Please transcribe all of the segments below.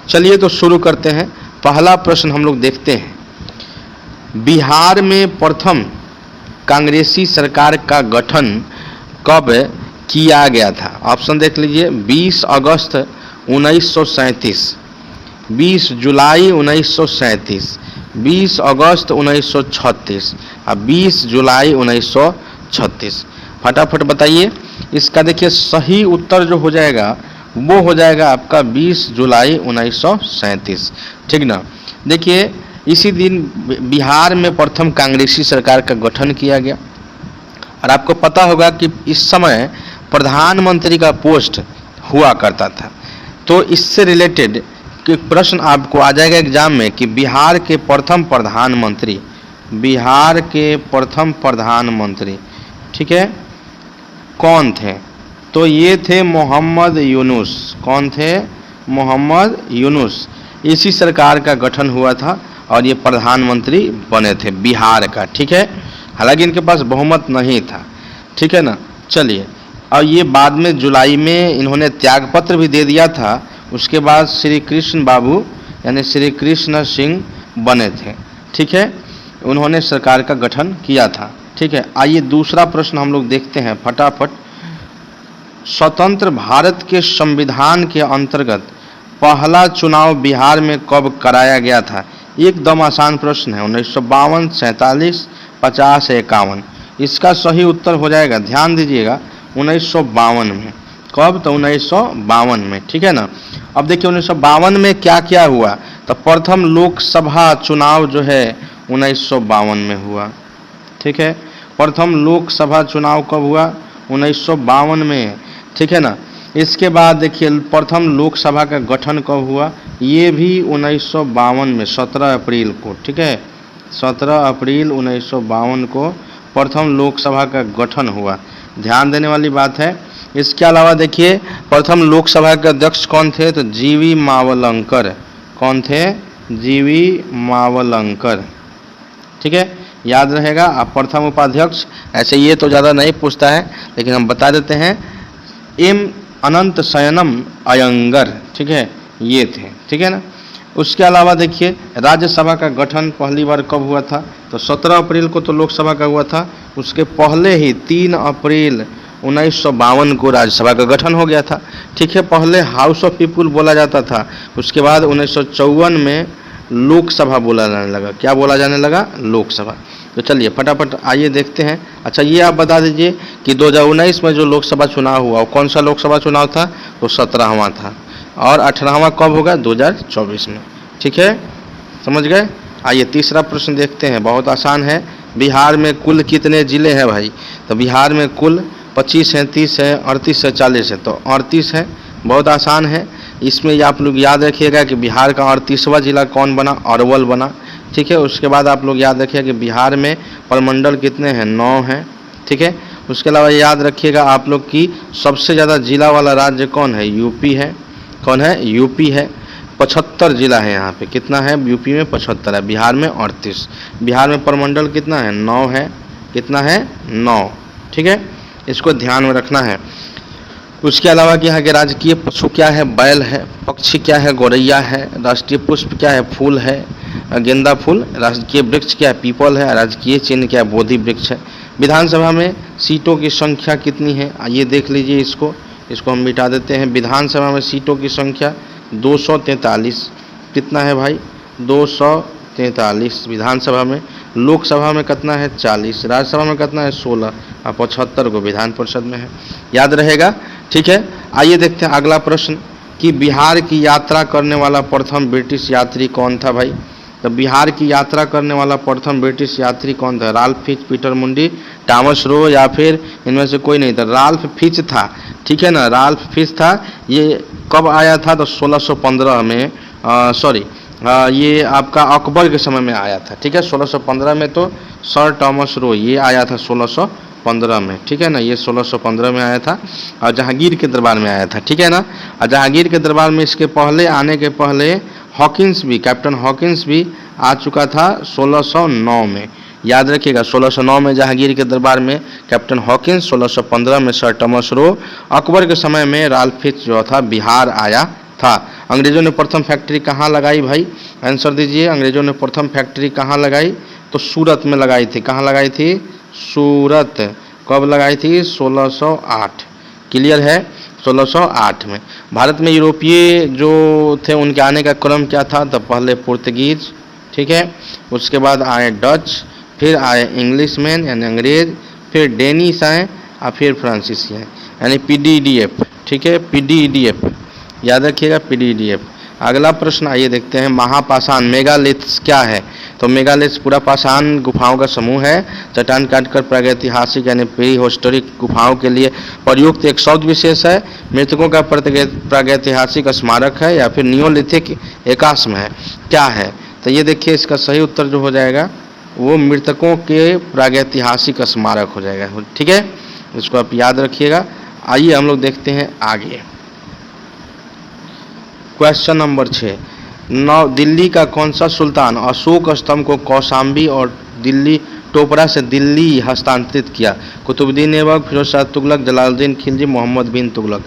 चलिए तो शुरू करते हैं। पहला प्रश्न हम लोग देखते हैं, बिहार में प्रथम कांग्रेसी सरकार का गठन कब किया गया था? ऑप्शन देख लीजिए, 20 अगस्त 1937, 20 जुलाई 1937, 20 अगस्त 1936 और 20 जुलाई 1936। फटाफट बताइए इसका। देखिए सही उत्तर जो हो जाएगा वो हो जाएगा आपका 20 जुलाई 1937, ठीक ना। देखिए इसी दिन बिहार में प्रथम कांग्रेसी सरकार का गठन किया गया। और आपको पता होगा कि इस समय प्रधानमंत्री का पोस्ट हुआ करता था। तो इससे रिलेटेड प्रश्न आपको आ जाएगा एग्जाम में कि बिहार के प्रथम प्रधानमंत्री, ठीक है, कौन थे? तो ये थे मोहम्मद यूनुस। कौन थे? मोहम्मद यूनुस। इसी सरकार का गठन हुआ था और ये प्रधानमंत्री बने थे बिहार का, ठीक है। हालांकि इनके पास बहुमत नहीं था, ठीक है ना। चलिए, और ये बाद में जुलाई में इन्होंने त्यागपत्र भी दे दिया था। उसके बाद श्री कृष्ण बाबू यानी श्री कृष्ण सिंह बने थे, ठीक है। उन्होंने सरकार का गठन किया था, ठीक है। आइए दूसरा प्रश्न हम लोग देखते हैं फटाफट। स्वतंत्र भारत के संविधान के अंतर्गत पहला चुनाव बिहार में कब कराया गया था? एकदम आसान प्रश्न है। 1952, 47, 50, 51। इसका सही उत्तर हो जाएगा, ध्यान दीजिएगा, 1952 में। कब? तो 1952 में, ठीक है ना। अब देखिए 1952 में क्या क्या हुआ। तो प्रथम लोकसभा चुनाव जो है 1952 में हुआ, ठीक है। प्रथम लोकसभा चुनाव कब हुआ? 1952 में, ठीक है ना। इसके बाद देखिए प्रथम लोकसभा का गठन कब हुआ? ये भी 1952 में, 17 अप्रैल को, ठीक है। 17 अप्रैल 1952 को प्रथम लोकसभा का गठन हुआ। ध्यान देने वाली बात है। इसके अलावा देखिए प्रथम लोकसभा के अध्यक्ष कौन थे? तो जीवी मावलंकर। कौन थे? जीवी मावलंकर, ठीक है, याद रहेगा। आप प्रथम उपाध्यक्ष, ऐसे ये तो ज़्यादा नहीं पूछता है लेकिन हम बता देते हैं, एम अनंत शयनम अयंगर, ठीक है, ये थे, ठीक है ना। उसके अलावा देखिए राज्यसभा का गठन पहली बार कब हुआ था? तो 17 अप्रैल को तो लोकसभा का हुआ था। उसके पहले ही 3 अप्रैल 1952 को राज्यसभा का गठन हो गया था, ठीक है। पहले हाउस ऑफ पीपुल बोला जाता था। उसके बाद 1954 में लोकसभा बोला जाने लगा। क्या बोला जाने लगा? लोकसभा। तो चलिए फटाफट आइए देखते हैं। अच्छा ये आप बता दीजिए कि 2019 में जो लोकसभा चुनाव हुआ वो कौन सा लोकसभा चुनाव था? तो 17वां था। और 18वां कब होगा? 2024 में, ठीक है, समझ गए। आइए तीसरा प्रश्न देखते हैं, बहुत आसान है। बिहार में कुल कितने ज़िले हैं भाई? तो बिहार में कुल 25 हैं, 30 है, 38 है, 40 है। तो 38 है, बहुत आसान है। इसमें आप लोग याद रखिएगा कि बिहार का 38वां जिला कौन बना? अरवल बना, ठीक है। उसके बाद आप लोग याद रखिएगा कि बिहार में प्रमंडल कितने हैं? 9 हैं, ठीक है। उसके अलावा याद रखिएगा आप लोग की सबसे ज़्यादा जिला वाला राज्य कौन है? यूपी है। कौन है? यूपी है। 75 जिला है यहाँ पे। कितना है? यूपी में 75 है, बिहार में 38। बिहार में प्रमंडल कितना है? 9 है। कितना है? 9, ठीक है, इसको ध्यान में रखना है। उसके अलावा कि यहाँ के राजकीय पशु क्या है? बैल है। पक्षी क्या है? गौरैया है। राष्ट्रीय पुष्प क्या है? फूल है, गेंदा फूल। राजकीय वृक्ष क्या है? पीपल है। राजकीय चिन्ह क्या है? बोधि वृक्ष है। विधानसभा में सीटों की संख्या कितनी है? आइए देख लीजिए इसको हम मिटा देते हैं। विधानसभा में सीटों की संख्या 243। कितना है भाई? 243 विधानसभा में। लोकसभा में कितना है? 40। राज्यसभा में कितना है? 16 और 75 को विधान परिषद में है। याद रहेगा, ठीक है। आइए देखते हैं अगला प्रश्न कि बिहार की यात्रा करने वाला प्रथम ब्रिटिश यात्री कौन था भाई? तो बिहार की यात्रा करने वाला प्रथम ब्रिटिश यात्री कौन था? राल्फ फिच, पीटर मुंडी, थॉमस रो या फिर इनमें से कोई नहीं था? राल्फ फिच था, ठीक है ना, राल्फ फिच था। ये कब आया था? तो 1615 में, ये आपका अकबर के समय में आया था, ठीक है। 1615 में तो सर थॉमस रो ये आया था 1615 में, ठीक है ना, ये 1615 में आया था और जहांगीर के दरबार में आया था, ठीक है ना। और जहांगीर के दरबार में इसके पहले आने के पहले हॉकिंस भी, कैप्टन हॉकिंस भी आ चुका था 1609 में। याद रखिएगा 1609 में जहांगीर के दरबार में कैप्टन हॉकिंस, 1615 में सर थॉमस रो, अकबर के समय में राल्फ फिच जो था बिहार आया था। अंग्रेजों ने प्रथम फैक्ट्री कहाँ लगाई भाई, आंसर दीजिए। अंग्रेजों ने प्रथम फैक्ट्री कहाँ लगाई, तो सूरत में लगाई थी। कहाँ लगाई थी, सूरत। कब लगाई थी, 1608। क्लियर है, 1608 में। भारत में यूरोपीय जो थे उनके आने का क्रम क्या था, तो पहले पुर्तगीज, ठीक है, उसके बाद आए डच, फिर आए इंग्लिशमैन यानी अंग्रेज, फिर डेनिश आए और फिर फ्रांसीसी आए, यानी PDDF, ठीक है, PDDF याद रखिएगा, PDDF। अगला प्रश्न आइए देखते हैं, महापाषाण मेगालिथ्स क्या है, तो मेगालिथ्स पूरा पाषाण गुफाओं का समूह है। चट्टान काटकर प्रागैतिहासिक यानी प्री हिस्टोरिक गुफाओं के लिए प्रयुक्त एक शब्द विशेष है। मृतकों का प्रागैतिहासिक स्मारक है या फिर नियोलिथिक एकाश्म है, क्या है, तो ये देखिए इसका सही उत्तर जो हो जाएगा वो मृतकों के प्रागैतिहासिक स्मारक हो जाएगा, ठीक है, इसको आप याद रखिएगा। आइए हम लोग देखते हैं आगे। क्वेश्चन नंबर 6, दिल्ली का कौन सा सुल्तान अशोक स्तंभ को कौशाम्बी और दिल्ली टोपरा से दिल्ली हस्तांतरित किया, कुतुबुद्दीन ऐबक, फिरोज शाह तुगलक, जलालुद्दीन खिलजी, मोहम्मद बिन तुगलक।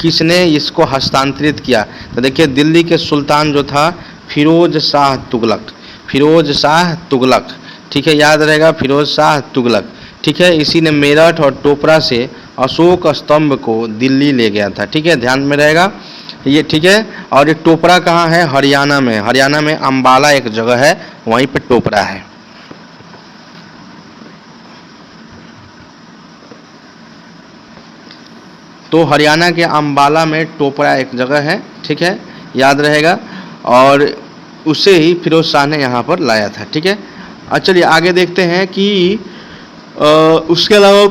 किसने इसको हस्तांतरित किया, तो देखिए दिल्ली के सुल्तान जो था फिरोज शाह तुगलक, फिरोज शाह तुगलक, ठीक है, याद रहेगा, फिरोज शाह तुगलक, ठीक है। इसी ने मेरठ और टोपरा से अशोक स्तंभ को दिल्ली ले गया था, ठीक है, ध्यान में रहेगा ये, ठीक है। और ये टोपरा कहाँ है, हरियाणा में, हरियाणा में अंबाला एक जगह है, वहीं पे टोपरा है। तो हरियाणा के अंबाला में टोपरा एक जगह है, ठीक है, याद रहेगा, और उसे ही फिरोज शाह ने यहाँ पर लाया था, ठीक है। चलिए आगे देखते हैं कि उसके अलावा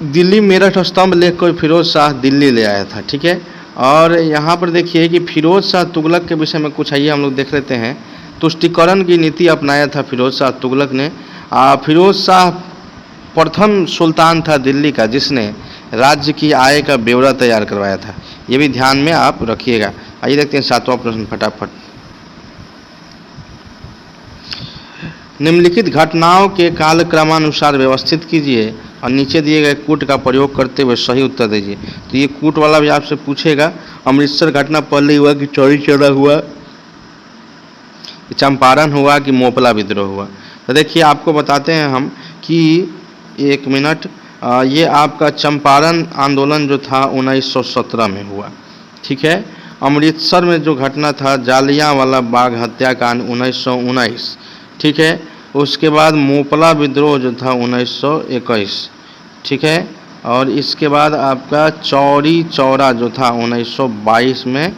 दिल्ली मेरठ स्तंभ लेकर फिरोज शाह दिल्ली ले आया था, ठीक है। और यहाँ पर देखिए कि फिरोज शाह तुगलक के विषय में कुछ आइए हम लोग देख लेते हैं। तुष्टिकरण की नीति अपनाया था फिरोज शाह तुगलक ने। फिरोज शाह प्रथम सुल्तान था दिल्ली का जिसने राज्य की आय का ब्यौरा तैयार करवाया था, ये भी ध्यान में आप रखिएगा। आइए देखते हैं 7वां प्रश्न फटाफट। निम्नलिखित घटनाओं के कालक्रमानुसार व्यवस्थित कीजिए और नीचे दिए गए कूट का प्रयोग करते हुए सही उत्तर दीजिए। तो ये कूट वाला भी आपसे पूछेगा। अमृतसर घटना पहले हुआ कि चौरी चौरा हुआ, चंपारण हुआ कि मोपला विद्रोह हुआ, तो देखिए आपको बताते हैं हम कि 1 मिनट, ये आपका चंपारण आंदोलन जो था 1917 में हुआ, ठीक है। अमृतसर में जो घटना था जालियांवाला बाग हत्याकांड 1919, ठीक है। उसके बाद मोपला विद्रोह जो था 1921, ठीक है। और इसके बाद आपका चौरी चौरा जो था 1922 में